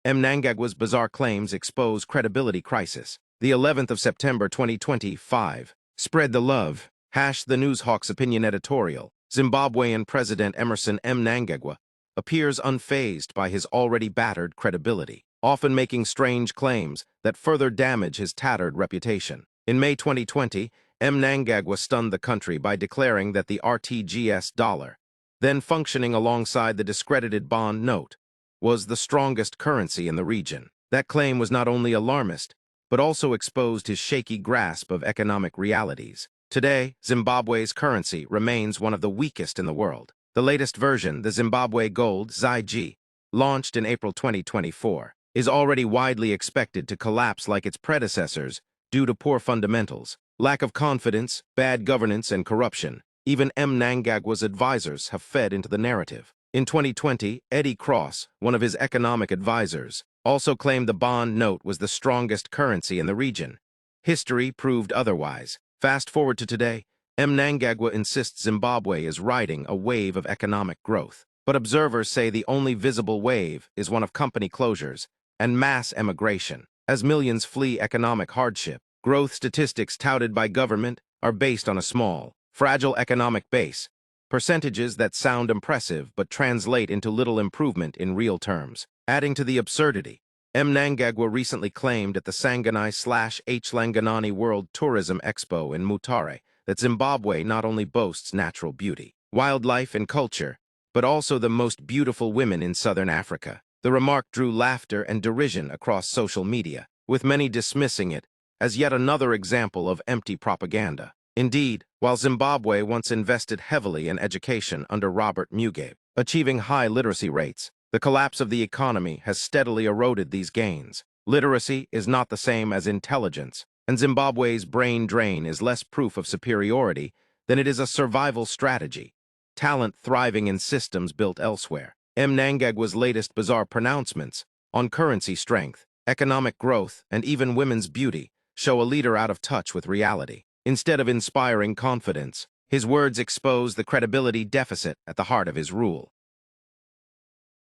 Mnangagwa's bizarre claims expose credibility crisis. The 11th of September 2025. Spread the love. The Newshawk's opinion editorial. Zimbabwean President Emmerson Mnangagwa appears unfazed by his already battered credibility, often making strange claims that further damage his tattered reputation. In May 2020, Mnangagwa stunned the country by declaring that the RTGS dollar, then functioning alongside the discredited bond note, was the strongest currency in the region. That claim was not only alarmist, but also exposed his shaky grasp of economic realities. Today, Zimbabwe's currency remains one of the weakest in the world. The latest version, the Zimbabwe Gold ZVAITWA, launched in April 2024, is already widely expected to collapse like its predecessors due to poor fundamentals, lack of confidence, bad governance, and corruption. Even Mnangagwa's advisors have fed into the narrative. In 2020, Eddie Cross, one of his economic advisors, also claimed the bond note was the strongest currency in the region. History proved otherwise. Fast forward to today, Mnangagwa insists Zimbabwe is riding a wave of economic growth. But observers say the only visible wave is one of company closures and mass emigration. As millions flee economic hardship, growth statistics touted by government are based on a small, fragile economic base, percentages that sound impressive but translate into little improvement in real terms. Adding to the absurdity, Mnangagwa recently claimed at the Sanganai/Hlanganani World Tourism Expo in Mutare that Zimbabwe not only boasts natural beauty, wildlife, and culture, but also the most beautiful women in southern Africa. The remark drew laughter and derision across social media, with many dismissing it as yet another example of empty propaganda. Indeed, while Zimbabwe once invested heavily in education under Robert Mugabe, achieving high literacy rates, the collapse of the economy has steadily eroded these gains. Literacy is not the same as intelligence, and Zimbabwe's brain drain is less proof of superiority than it is a survival strategy. Talent thriving in systems built elsewhere. Mnangagwa's latest bizarre pronouncements on currency strength, economic growth, and even women's beauty show a leader out of touch with reality. Instead of inspiring confidence, his words expose the credibility deficit at the heart of his rule.